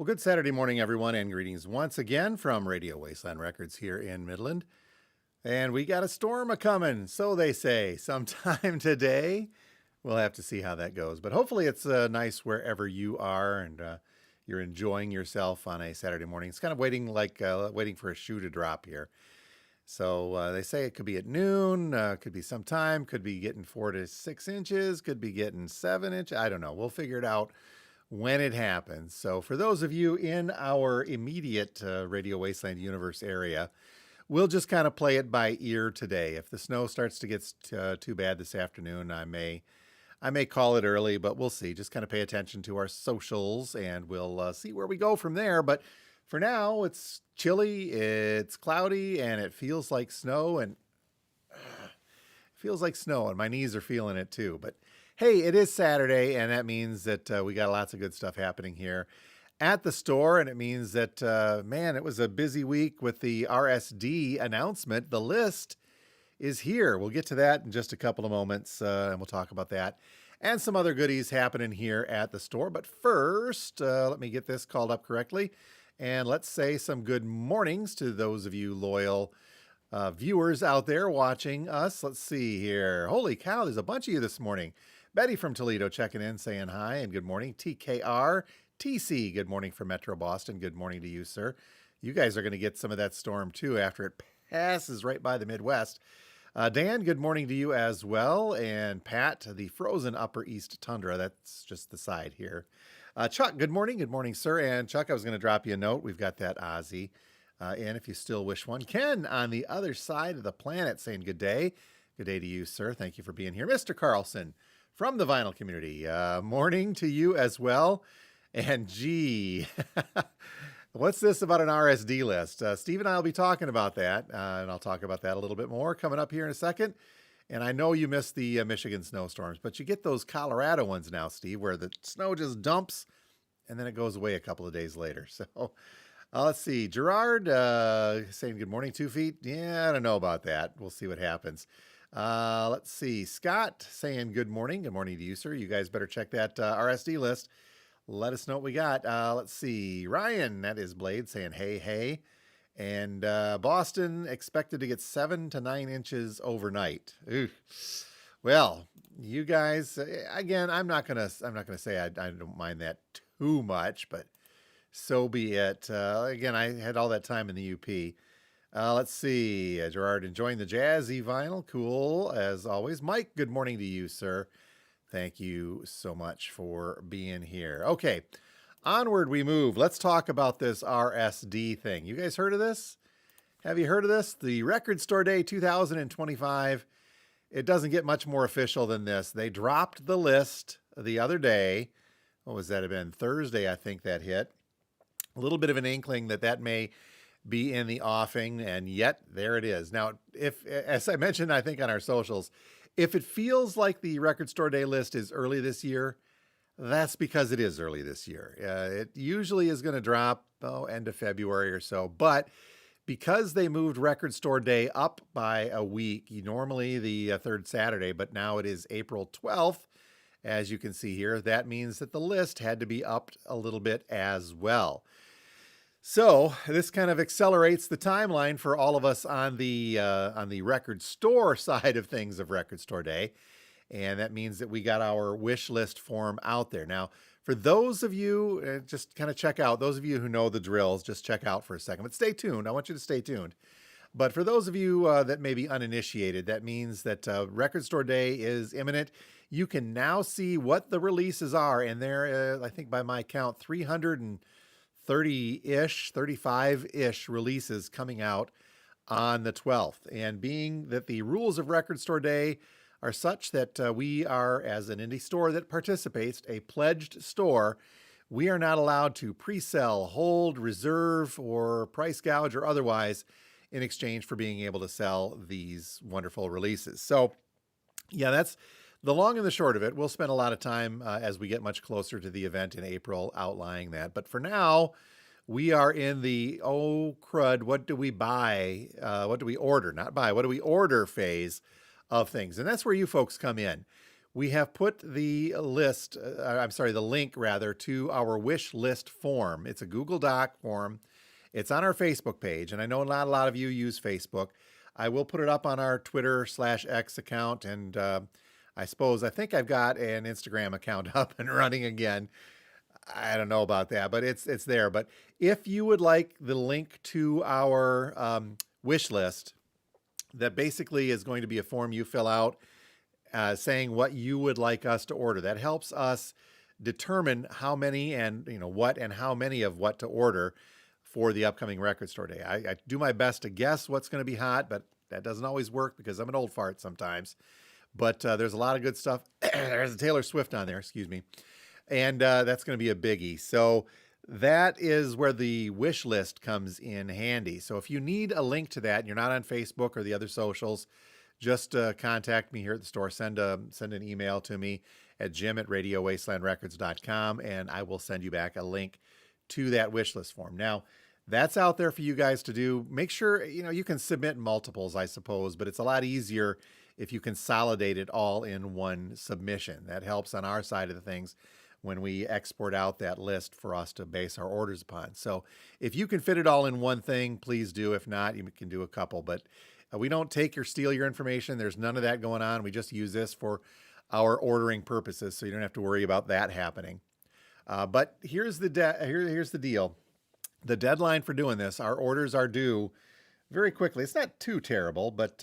Well, good Saturday morning, everyone, and greetings once again from Radio Wasteland Records here in Midland. And we got a storm a coming, so they say, sometime today. We'll have to see how that goes, but hopefully it's nice wherever you are and you're enjoying yourself on a Saturday morning. It's kind of waiting for a shoe to drop here. So they say it could be at noon, could be sometime, could be getting 4 to 6 inches, could be getting 7 inches. I don't know. We'll figure it out when it happens. So for those of you in our immediate Radio Wasteland universe area, we'll just kind of play it by ear today. If the snow starts to get too bad this afternoon, I may call it early, but we'll see. Just kind of pay attention to our socials, and we'll see where we go from there. But for now, it's chilly, it's cloudy, and it feels like snow, and my knees are feeling it too. But hey, it is Saturday, and that means that we got lots of good stuff happening here at the store, and it means that, man, it was a busy week with the RSD announcement. The list is here. We'll get to that in just a couple of moments, and we'll talk about that and some other goodies happening here at the store. But first, let me get this called up correctly, and let's say some good mornings to those of you loyal viewers out there watching us. Let's see here. Holy cow, there's a bunch of you this morning. Betty from Toledo checking in, saying hi and good morning. TKR, TC, good morning from Metro Boston. Good morning to you, sir. You guys are going to get some of that storm too after it passes right by the Midwest. Dan, good morning to you as well. And Pat, the frozen Upper East Tundra. That's just the side here. Chuck, good morning. Good morning, sir. And Chuck, I was going to drop you a note. We've got that Ozzy in if you still wish one. Ken on the other side of the planet saying good day. Good day to you, sir. Thank you for being here. Mr. Carlson from the vinyl community. Morning to you as well. And gee, what's this about an RSD list? Steve and I will be talking about that, and I'll talk about that a little bit more coming up here in a second. And I know you missed the Michigan snowstorms, but you get those Colorado ones now, Steve, where the snow just dumps and then it goes away a couple of days later. So let's see. Gerard saying good morning, 2 feet. Yeah, I don't know about that. We'll see what happens. Let's see. Scott saying good morning. Good morning to you, sir. You guys better check that RSD list. Let us know what we got. Let's see. Ryan, that is Blade, saying hey, hey. And Boston expected to get 7 to 9 inches overnight. Ooh. Well, you guys, again, I'm not gonna say I don't mind that too much, but so be it. Again, I had all that time in the UP. Let's see. Gerard enjoying the jazzy vinyl. Cool, as always. Mike, good morning to you, sir. Thank you so much for being here. Okay, onward we move. Let's talk about this RSD thing. You guys heard of this? Have you heard of this? The Record Store Day 2025. It doesn't get much more official than this. They dropped the list the other day. What was that? Have been Thursday, I think that hit. A little bit of an inkling that may be in the offing, and yet there it is. Now, if, as I mentioned, I think on our socials, if it feels like the Record Store Day list is early this year, that's because it is early this year. It usually is going to drop end of February or so, but because they moved Record Store Day up by a week, normally the third Saturday, but now it is April 12th, as you can see here, that means that the list had to be upped a little bit as well. So this kind of accelerates the timeline for all of us on the record store side of things of Record Store Day. And that means that we got our wish list form out there. Now, for those of you, just kind of check out, those of you who know the drills, just check out for a second. But stay tuned. I want you to stay tuned. But for those of you that may be uninitiated, that means that Record Store Day is imminent. You can now see what the releases are. And there, I think by my count, 330-ish, 35-ish releases coming out on the 12th. And being that the rules of Record Store Day are such that we are, as an indie store that participates, a pledged store, we are not allowed to pre-sell, hold, reserve, or price gouge or otherwise in exchange for being able to sell these wonderful releases. So yeah, that's the long and the short of it. We'll spend a lot of time as we get much closer to the event in April outlining that. But for now, we are in the, oh crud, what do we buy? What do we order? Not buy, what do we order phase of things? And that's where you folks come in. we have put the the link rather, to our wish list form. It's a Google Doc form. It's on our Facebook page, and I know not a lot of you use Facebook. I will put it up on our Twitter/X account, and I think I've got an Instagram account up and running again. I don't know about that, but it's there. But if you would like the link to our wish list, that basically is going to be a form you fill out saying what you would like us to order. That helps us determine how many and what and how many of what to order for the upcoming Record Store Day. I do my best to guess what's going to be hot, but that doesn't always work because I'm an old fart sometimes. But there's a lot of good stuff. There's a Taylor Swift on there, excuse me. And that's going to be a biggie. So that is where the wish list comes in handy. So if you need a link to that and you're not on Facebook or the other socials, just contact me here at the store. Send an email to me at jim@radiowastelandrecords.com, and I will send you back a link to that wish list form. Now, that's out there for you guys to do. Make sure, you can submit multiples, I suppose, but it's a lot easier if you consolidate it all in one submission. That helps on our side of the things when we export out that list for us to base our orders upon. So if you can fit it all in one thing, please do. If not, you can do a couple, but we don't take or steal your information. There's none of that going on. We just use this for our ordering purposes, so you don't have to worry about that happening. But here's the deal. The deadline for doing this, our orders are due very quickly. It's not too terrible, but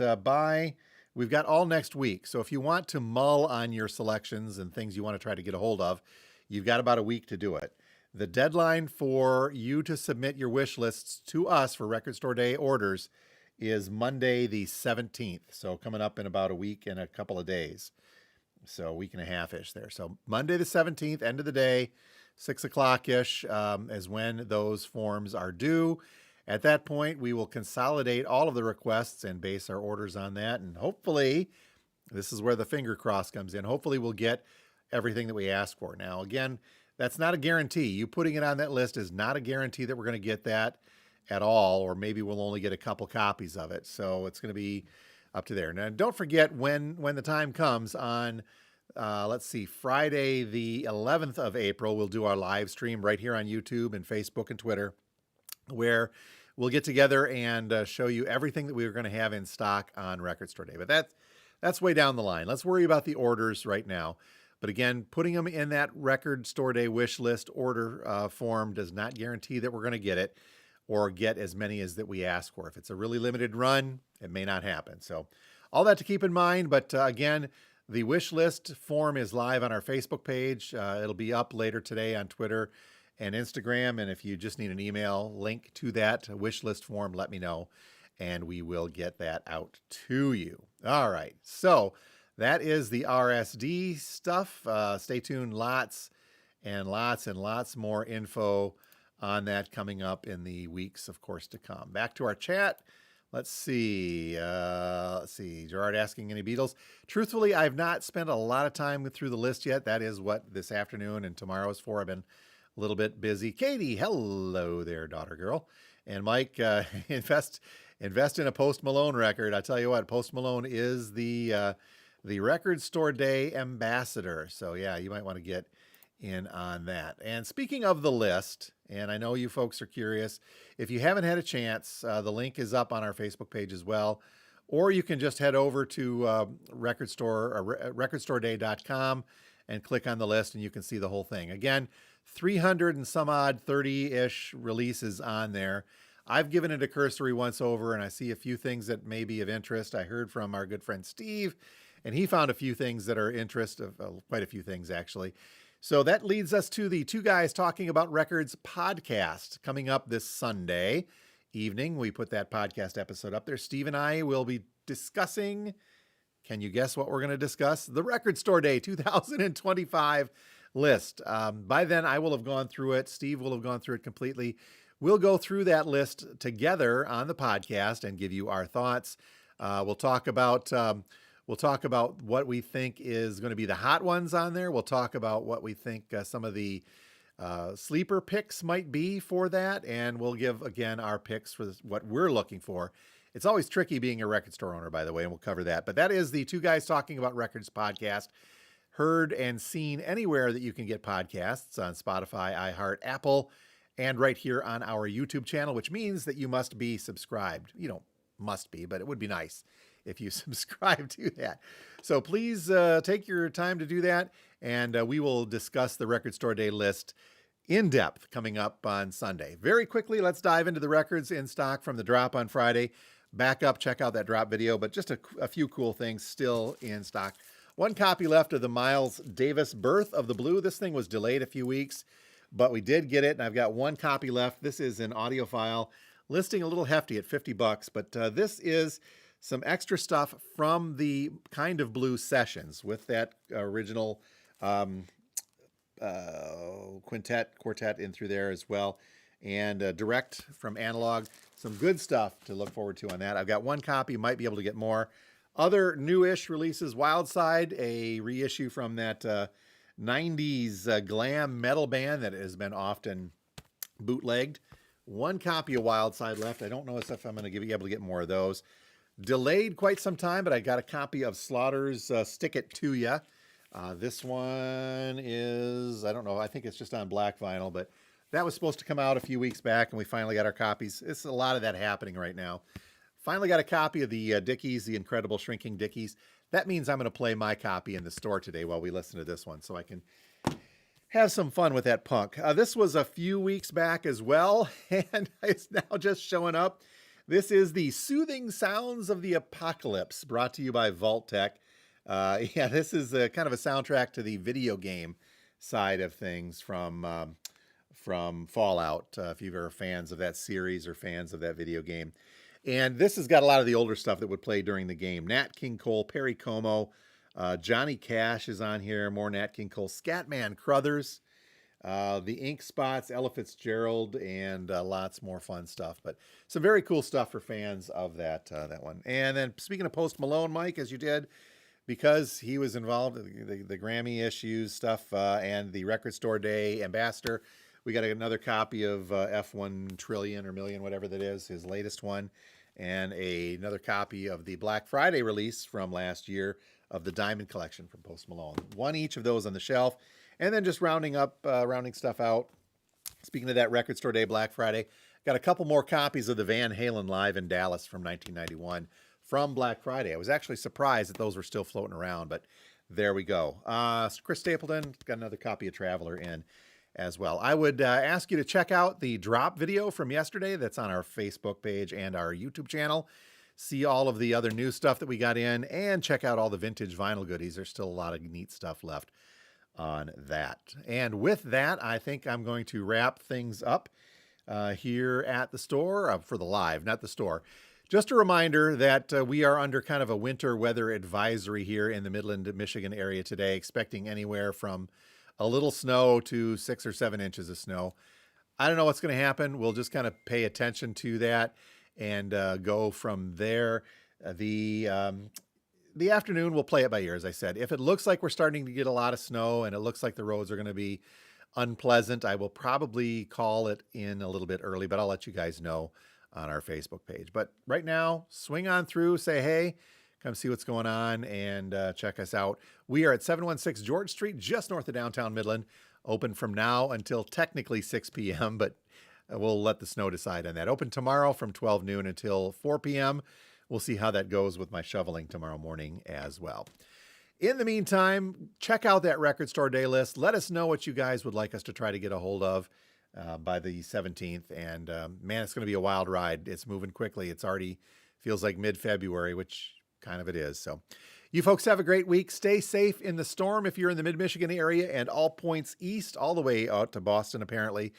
we've got all next week. So if you want to mull on your selections and things you want to try to get a hold of, you've got about a week to do it. The deadline for you to submit your wish lists to us for Record Store Day orders is Monday the 17th. So coming up in about a week and a couple of days. So a week and a half-ish there. So Monday the 17th, end of the day, 6 o'clock-ish is when those forms are due. At that point, we will consolidate all of the requests and base our orders on that. And hopefully, this is where the finger cross comes in. Hopefully, we'll get everything that we ask for. Now, again, that's not a guarantee. You putting it on that list is not a guarantee that we're going to get that at all, or maybe we'll only get a couple copies of it. So it's going to be up to there. Now, don't forget when the time comes on, Friday the 11th of April, we'll do our live stream right here on YouTube and Facebook and Twitter, where we'll get together and show you everything that we are going to have in stock on Record Store Day. But that's way down the line. Let's worry about the orders right now. But again, putting them in that Record Store Day wish list order form does not guarantee that we're going to get it or get as many as that we ask for. If it's a really limited run, it may not happen. So all that to keep in mind. But again, the wish list form is live on our Facebook page. It'll be up later today on Twitter and Instagram. And if you just need an email link to that wish list form, let me know, and we will get that out to you. All right. So that is the RSD stuff. Stay tuned. Lots and lots more info on that coming up in the weeks, of course, to come. Back to our chat. Let's see. Gerard asking any Beatles. Truthfully, I've not spent a lot of time through the list yet. That is what this afternoon and tomorrow is for. I've been a little bit busy. Katie, hello there, daughter girl. And Mike, invest in a Post Malone record. I tell you what, Post Malone is the Record Store Day ambassador. So yeah, you might want to get in on that. And speaking of the list, and I know you folks are curious, if you haven't had a chance, the link is up on our Facebook page as well, or you can just head over to recordstoreday.com and click on the list and you can see the whole thing. Again, 300 and some odd 30-ish releases on there. I've given it a cursory once over and I see a few things that may be of interest. I heard from our good friend Steve, and he found a few things that are interest, quite a few things actually. So that leads us to the Two Guys Talking About Records podcast coming up this Sunday evening. We put that podcast episode up there. Steve and I will be discussing, can you guess what we're going to discuss? The Record Store Day 2025 list. By then, I will have gone through it. Steve will have gone through it completely. We'll go through that list together on the podcast and give you our thoughts. We'll talk about what we think is going to be the hot ones on there. We'll talk about what we think some of the sleeper picks might be for that. And we'll give, again, our picks for what we're looking for. It's always tricky being a record store owner, by the way, and we'll cover that. But that is the Two Guys Talking About Records podcast. heard and seen anywhere that you can get podcasts on Spotify, iHeart, Apple, and right here on our YouTube channel, which means that you must be subscribed. You don't must be, but it would be nice if you subscribe to that. So please take your time to do that, and we will discuss the Record Store Day list in depth coming up on Sunday. Very quickly, let's dive into the records in stock from the drop on Friday. Back up, check out that drop video, but just a few cool things still in stock. One copy left of the Miles Davis Birth of the Blue. This thing was delayed a few weeks, but we did get it, and I've got one copy left. This is an audiophile, listing a little hefty at $50, but this is some extra stuff from the Kind of Blue sessions with that original quartet in through there as well, and direct from Analog. Some good stuff to look forward to on that. I've got one copy, might be able to get more. Other newish releases, Wildside, a reissue from that 90s glam metal band that has been often bootlegged. One copy of Wildside left. I don't know if I'm going to be able to get more of those. Delayed quite some time, but I got a copy of Slaughter's Stick It To Ya. This one is, I don't know, I think it's just on black vinyl, but that was supposed to come out a few weeks back, and we finally got our copies. It's a lot of that happening right now. Finally got a copy of the Dickies, the Incredible Shrinking Dickies. That means I'm going to play my copy in the store today while we listen to this one, so I can have some fun with that punk. This was a few weeks back as well, and it's now just showing up. This is the Soothing Sounds of the Apocalypse, brought to you by Vault-Tec. Yeah, this is kind of a soundtrack to the video game side of things from Fallout, if you've ever fans of that series or fans of that video game. And this has got a lot of the older stuff that would play during the game. Nat King Cole, Perry Como, Johnny Cash is on here, more Nat King Cole, Scatman Crothers, the Ink Spots, Ella Fitzgerald, and lots more fun stuff. But some very cool stuff for fans of that one. And then speaking of Post Malone, Mike, as you did, because he was involved in the Grammy issues stuff and the Record Store Day ambassador, we got another copy of F1 Trillion or Million, whatever that is, his latest one, and another copy of the Black Friday release from last year of the Diamond Collection from Post Malone. One each of those on the shelf. And then just rounding stuff out. Speaking of that Record Store Day, Black Friday, got a couple more copies of the Van Halen Live in Dallas from 1991 from Black Friday. I was actually surprised that those were still floating around, but there we go. Chris Stapleton got another copy of Traveler in as well. I would ask you to check out the drop video from yesterday that's on our Facebook page and our YouTube channel. See all of the other new stuff that we got in, and check out all the vintage vinyl goodies. There's still a lot of neat stuff left on that. And with that, I think I'm going to wrap things up here at the store for the live, not the store. Just a reminder that we are under kind of a winter weather advisory here in the Midland, Michigan area today, expecting anywhere from a little snow to 6 or 7 inches of snow. I don't know what's going to happen. We'll just kind of pay attention to that and go from there. The afternoon, we'll play it by ear, as I said. If it looks like we're starting to get a lot of snow and it looks like the roads are going to be unpleasant, I will probably call it in a little bit early, but I'll let you guys know on our Facebook page. But right now, swing on through, say hey, come see what's going on, and check us out. We are at 716 George Street, just north of downtown Midland, open from now until technically 6 p.m., but we'll let the snow decide on that. Open tomorrow from 12 noon until 4 p.m. We'll see how that goes with my shoveling tomorrow morning as well. In the meantime, check out that Record Store Day list. Let us know what you guys would like us to try to get a hold of by the 17th. And man, it's going to be a wild ride. It's moving quickly. It's already feels like mid-February, which kind of it is. So you folks have a great week. Stay safe in the storm if you're in the mid-Michigan area and all points east, all the way out to Boston, apparently.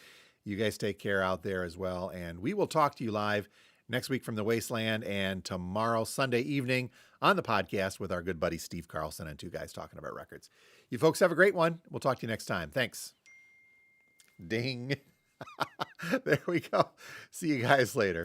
You guys take care out there as well. And we will talk to you live next week from the Wasteland, and tomorrow, Sunday evening, on the podcast with our good buddy Steve Carlson and two guys talking about records. You folks have a great one. We'll talk to you next time. Thanks. Ding. There we go. See you guys later.